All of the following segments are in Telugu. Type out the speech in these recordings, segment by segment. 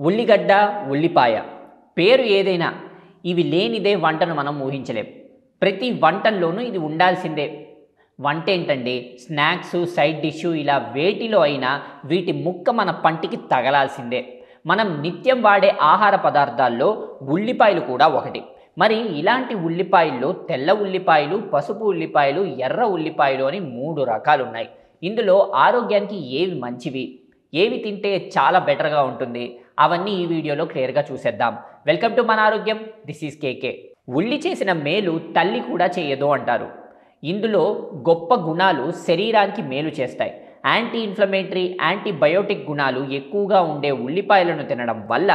ఉల్లిగడ్డ, ఉల్లిపాయ పేరు ఏదైనా ఇవి లేనిదే వంటను మనం ఊహించలేం. ప్రతి వంటల్లోనూ ఇది ఉండాల్సిందే. వంట ఏంటండి, స్నాక్స్, సైడ్ డిష్ ఇలా వేటిలో అయినా వీటి ముక్క మన పంటికి తగలాల్సిందే. మనం నిత్యం వాడే ఆహార పదార్థాల్లో ఉల్లిపాయలు కూడా ఒకటి. మరి ఇలాంటి ఉల్లిపాయల్లో తెల్ల ఉల్లిపాయలు, పసుపు ఉల్లిపాయలు, ఎర్ర ఉల్లిపాయలు అని 3 రకాలు ఉన్నాయి. ఇందులో ఆరోగ్యానికి ఏవి మంచివి, ఏవి తింటే చాలా బెటర్గా ఉంటుంది, అవన్నీ ఈ వీడియోలో క్లియర్గా చూసేద్దాం. వెల్కమ్ టు మన ఆరోగ్యం. దిస్ ఈజ్ కేకే. ఉల్లి చేసిన మేలు తల్లి కూడా చేయదు అంటారు. ఇందులో గొప్ప గుణాలు శరీరానికి మేలు చేస్తాయి. యాంటీ ఇన్ఫ్లమేటరీ, యాంటీబయోటిక్ గుణాలు ఎక్కువగా ఉండే ఉల్లిపాయలను తినడం వల్ల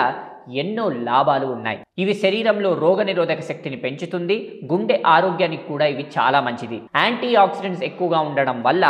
ఎన్నో లాభాలు ఉన్నాయి. ఇవి శరీరంలో రోగనిరోధక శక్తిని పెంచుతుంది. గుండె ఆరోగ్యానికి కూడా ఇవి చాలా మంచిది. యాంటీ ఆక్సిడెంట్స్ ఎక్కువగా ఉండడం వల్ల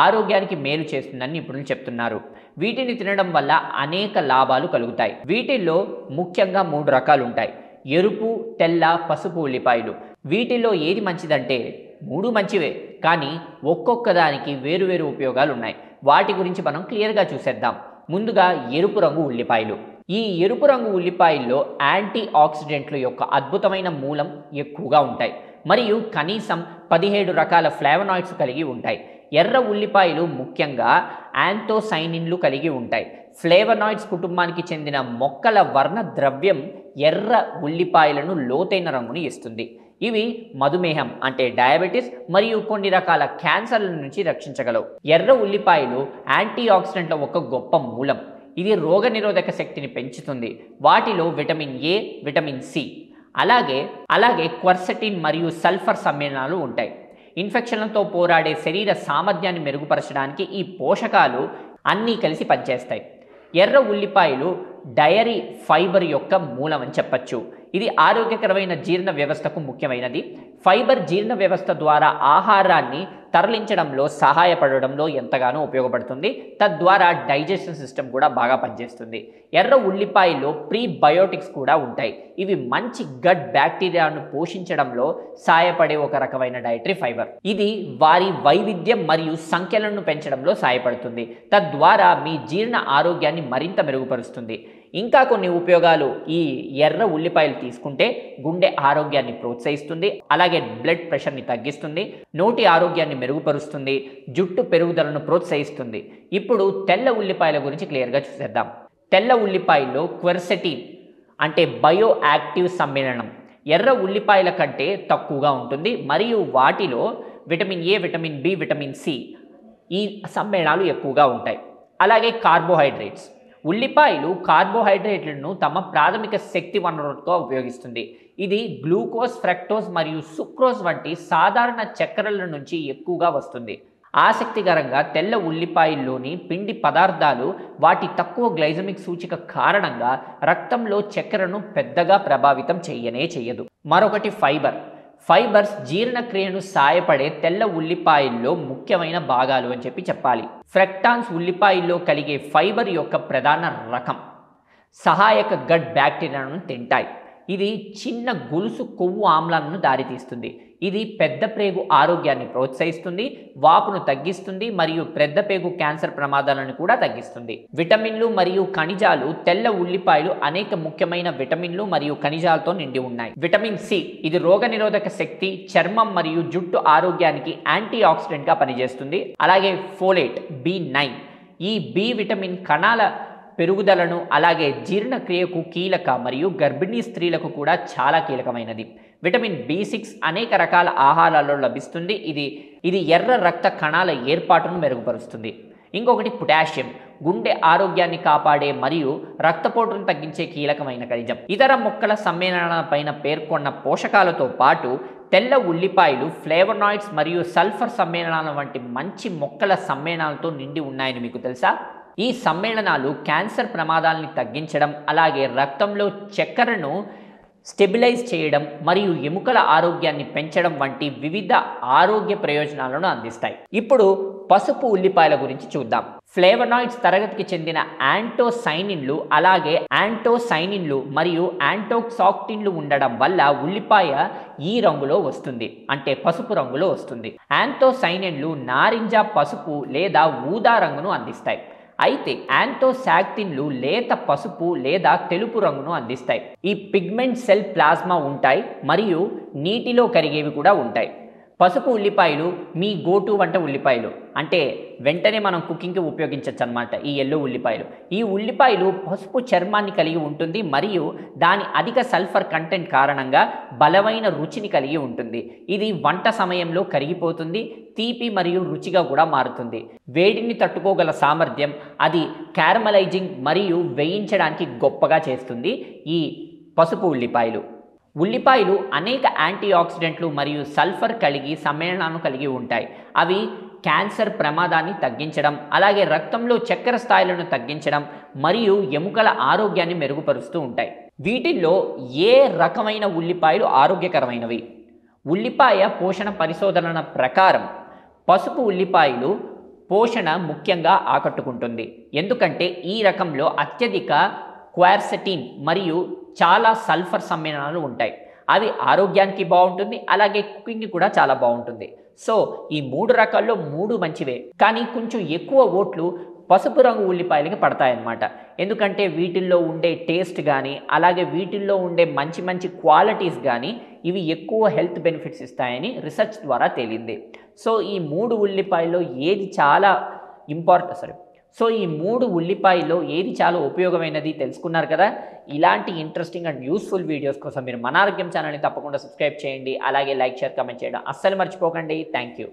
ఆరోగ్యానికి మేలు చేస్తుందని నిపుణులు చెప్తున్నారు. వీటిని తినడం వల్ల అనేక లాభాలు కలుగుతాయి. వీటిల్లో ముఖ్యంగా 3 రకాలు ఉంటాయి: ఎరుపు, తెల్ల, పసుపు ఉల్లిపాయలు. వీటిల్లో ఏది మంచిదంటే 3 మంచివే, కానీ ఒక్కొక్క దానికి వేరువేరు ఉపయోగాలు ఉన్నాయి. వాటి గురించి మనం క్లియర్గా చూసేద్దాం. ముందుగా ఎరుపు రంగు ఉల్లిపాయలు. ఈ ఎరుపు రంగు ఉల్లిపాయల్లో యాంటీ ఆక్సిడెంట్ల యొక్క అద్భుతమైన మూలం ఎక్కువగా ఉంటాయి మరియు కనీసం 17 రకాల ఫ్లేవనాయిడ్స్ కలిగి ఉంటాయి. ఎర్ర ఉల్లిపాయలు ముఖ్యంగా యాంథోసైనిన్లు కలిగి ఉంటాయి. ఫ్లేవనాయిడ్స్ కుటుంబానికి చెందిన మొక్కల వర్ణ ద్రవ్యం ఎర్ర ఉల్లిపాయలను లోతైన రంగుని ఇస్తుంది. ఇవి మధుమేహం అంటే డయాబెటీస్ మరియు కొన్ని రకాల క్యాన్సర్ల నుంచి రక్షించగలవు. ఎర్ర ఉల్లిపాయలు యాంటీ ఆక్సిడెంట్ల ఒక గొప్ప మూలం. ఇది రోగనిరోధక శక్తిని పెంచుతుంది. వాటిలో విటమిన్ ఏ, విటమిన్ సి, అలాగే క్వర్సెటిన్ మరియు సల్ఫర్ సమ్మేళనాలు ఉంటాయి. ఇన్ఫెక్షన్లతో పోరాడే శరీర సామర్థ్యాన్ని మెరుగుపరచడానికి ఈ పోషకాలు అన్నీ కలిసి పనిచేస్తాయి. ఎర్ర ఉల్లిపాయలు డయరీ ఫైబర్ యొక్క మూలం అని చెప్పచ్చు. ఇది ఆరోగ్యకరమైన జీర్ణ వ్యవస్థకు ముఖ్యమైనది. ఫైబర్ జీర్ణ వ్యవస్థ ద్వారా ఆహారాన్ని తరలించడంలో సహాయపడడంలో ఎంతగానో ఉపయోగపడుతుంది. తద్వారా డైజెషన్ సిస్టమ్ కూడా బాగా పనిచేస్తుంది. ఎర్ర ఉల్లిపాయల్లో ప్రీబయోటిక్స్ కూడా ఉంటాయి. ఇవి మంచి గట్ బ్యాక్టీరియాను పోషించడంలో సహాయపడే ఒక రకమైన డైటరీ ఫైబర్. ఇది వారి వైవిధ్యం మరియు సంఖ్యలను పెంచడంలో సహాయపడుతుంది. తద్వారా మీ జీర్ణ ఆరోగ్యాన్ని మరింత మెరుగుపరుస్తుంది. ఇంకా కొన్ని ఉపయోగాలు: ఈ ఎర్ర ఉల్లిపాయలు తీసుకుంటే గుండె ఆరోగ్యాన్ని ప్రోత్సహిస్తుంది, అలాగే బ్లడ్ ప్రెషర్ని తగ్గిస్తుంది, నోటి ఆరోగ్యాన్ని మెరుగుపరుస్తుంది, జుట్టు పెరుగుదలను ప్రోత్సహిస్తుంది. ఇప్పుడు తెల్ల ఉల్లిపాయల గురించి క్లియర్గా చూసేద్దాం. తెల్ల ఉల్లిపాయల్లో క్వెర్సెటిన్ అంటే బయో యాక్టివ్ సమ్మేళనం ఎర్ర ఉల్లిపాయల కంటే తక్కువగా ఉంటుంది మరియు వాటిలో vitamin A, vitamin B, vitamin C ఈ సమ్మేళనాలు ఎక్కువగా ఉంటాయి. అలాగే కార్బోహైడ్రేట్స్. ఉల్లిపాయలు కార్బోహైడ్రేట్లను తమ ప్రాథమిక శక్తి వనరుగా ఉపయోగిస్తుంది. ఇది గ్లూకోజ్, ఫ్రక్టోజ్ మరియు సుక్రోజ్ వంటి సాధారణ చక్కెరల నుంచి ఎక్కువగా వస్తుంది. ఆసక్తికరంగా తెల్ల ఉల్లిపాయల్లోని పిండి పదార్థాలు వాటి తక్కువ గ్లైసెమిక్ సూచిక కారణంగా రక్తంలో చక్కెరను పెద్దగా ప్రభావితం చేయదు. మరొకటి ఫైబర్స్ జీర్ణక్రియను సాయపడే తెల్ల ఉల్లిపాయల్లో ముఖ్యమైన భాగాలు అని చెప్పాలి. ఫ్రక్టాన్స్ ఉల్లిపాయల్లో కలిగే ఫైబర్ యొక్క ప్రధాన రకం సహాయక గట్ బ్యాక్టీరియాను తింటాయి. ఇది చిన్న గొలుసు కొవ్వు ఆమ్లాలను దారితీస్తుంది. ఇది పెద్ద ప్రేగు ఆరోగ్యాన్ని ప్రోత్సహిస్తుంది, వాపును తగ్గిస్తుంది మరియు పెద్ద పేగు క్యాన్సర్ ప్రమాదాలను కూడా తగ్గిస్తుంది. విటమిన్లు మరియు ఖనిజాలు. తెల్ల ఉల్లిపాయలు అనేక ముఖ్యమైన విటమిన్లు మరియు ఖనిజాలతో నిండి ఉన్నాయి. విటమిన్ సి ఇది రోగనిరోధక శక్తి, చర్మం మరియు జుట్టు ఆరోగ్యానికి యాంటీ ఆక్సిడెంట్గా పనిచేస్తుంది. అలాగే ఫోలేట్, B9 ఈ బి విటమిన్ కణాల పెరుగుదలను అలాగే జీర్ణక్రియకు కీలక మరియు గర్భిణీ స్త్రీలకు కూడా చాలా కీలకమైనది. విటమిన్ B6 అనేక రకాల ఆహారాల్లో లభిస్తుంది. ఇది ఎర్ర రక్త కణాల ఏర్పాటును మెరుగుపరుస్తుంది. ఇంకొకటి పొటాషియం, గుండె ఆరోగ్యాన్ని కాపాడే మరియు రక్తపోటును తగ్గించే కీలకమైన ఖనిజం. ఇతర మొక్కల సమ్మేళనాలపైన పేర్కొన్న పోషకాలతో పాటు తెల్ల ఉల్లిపాయలు ఫ్లేవనాయిడ్స్ మరియు సల్ఫర్ సమ్మేళనాల వంటి మంచి మొక్కల సమ్మేళనాలతో నిండి ఉన్నాయని మీకు తెలుసా? ఈ సమ్మేళనాలు క్యాన్సర్ ప్రమాదాలని తగ్గించడం, అలాగే రక్తంలో చక్కెరను స్టెబిలైజ్ చేయడం మరియు ఎముకల ఆరోగ్యాన్ని పెంచడం వంటి వివిధ ఆరోగ్య ప్రయోజనాలను అందిస్తాయి. ఇప్పుడు పసుపు ఉల్లిపాయల గురించి చూద్దాం. ఫ్లేవనాయిడ్స్ తరగతికి చెందిన యాంటోసైనిన్లు మరియు యాంటోక్సాక్టిన్లు ఉండడం వల్ల ఉల్లిపాయ ఈ రంగులో వస్తుంది, అంటే పసుపు రంగులో వస్తుంది. యాంటోసైనిన్లు నారింజ, పసుపు లేదా ఊదా రంగును అందిస్తాయి. అయితే యాంథోసాక్టిన్లు లేత పసుపు లేదా తెలుపు రంగును అందిస్తాయి. ఈ పిగ్మెంట్ సెల్ ప్లాస్మా ఉంటాయి మరియు నీటిలో కరిగేవి కూడా ఉంటాయి. పసుపు ఉల్లిపాయలు మీ గోటు వంట ఉల్లిపాయలు, అంటే వెంటనే మనం కుకింగ్కి ఉపయోగించవచ్చు అన్నమాట. ఈ ఎల్లో ఉల్లిపాయలు, ఈ ఉల్లిపాయలు పసుపు చర్మాన్ని కలిగి ఉంటుంది మరియు దాని అధిక సల్ఫర్ కంటెంట్ కారణంగా బలమైన రుచిని కలిగి ఉంటుంది. ఇది వంట సమయంలో కరిగిపోతుంది, తీపి మరియు రుచిగా కూడా మారుతుంది. వేడిని తట్టుకోగల సామర్థ్యం, అది క్యారమలైజింగ్ మరియు వేయించడానికి గొప్పగా చేస్తుంది ఈ పసుపు ఉల్లిపాయలు. ఉల్లిపాయలు అనేక యాంటీ ఆక్సిడెంట్లు మరియు సల్ఫర్ కలిగి సమ్మేళనాలను కలిగి ఉంటాయి. అవి క్యాన్సర్ ప్రమాదాన్ని తగ్గించడం, అలాగే రక్తంలో చక్కెర స్థాయిలను తగ్గించడం మరియు ఎముకల ఆరోగ్యాన్ని మెరుగుపరుస్తూ ఉంటాయి. వీటిల్లో ఏ రకమైన ఉల్లిపాయలు ఆరోగ్యకరమైనవి? ఉల్లిపాయ పోషణ పరిశోధనల ప్రకారం పసుపు ఉల్లిపాయలు పోషణ ముఖ్యంగా ఆకట్టుకుంటుంది. ఎందుకంటే ఈ రకంలో అత్యధిక క్వార్సెటిన్ మరియు చాలా సల్ఫర్ సమ్మేళనాలు ఉంటాయి. అవి ఆరోగ్యానికి బాగుంటుంది, అలాగే కుకింగ్కి కూడా చాలా బాగుంటుంది. సో ఈ 3 రకాల్లో 3 మంచివే, కానీ కొంచెం ఎక్కువ ఓట్లు పసుపు రంగు ఉల్లిపాయలకి పడతాయన్నమాట. ఎందుకంటే వీటిల్లో ఉండే టేస్ట్ కానీ, అలాగే వీటిల్లో ఉండే మంచి మంచి క్వాలిటీస్ కానీ ఇవి ఎక్కువ హెల్త్ బెనిఫిట్స్ ఇస్తాయని రీసెర్చ్ ద్వారా తేలింది. సో ఈ 3 ఉల్లిపాయల్లో ఏది చాలా సో ఈ 3 ఉల్లిపాయల్లో ఏది చాలా ఉపయోగమైనది తెలుసుకున్నారు కదా. ఇలాంటి ఇంట్రెస్టింగ్ అండ్ యూస్ఫుల్ వీడియోస్ కోసం మీరు మన ఆరోగ్యం ఛానల్ని తప్పకుండా సబ్స్క్రైబ్ చేయండి. అలాగే లైక్, షేర్, కామెంట్ చేయడం అస్సలు మర్చిపోకండి. Thank you.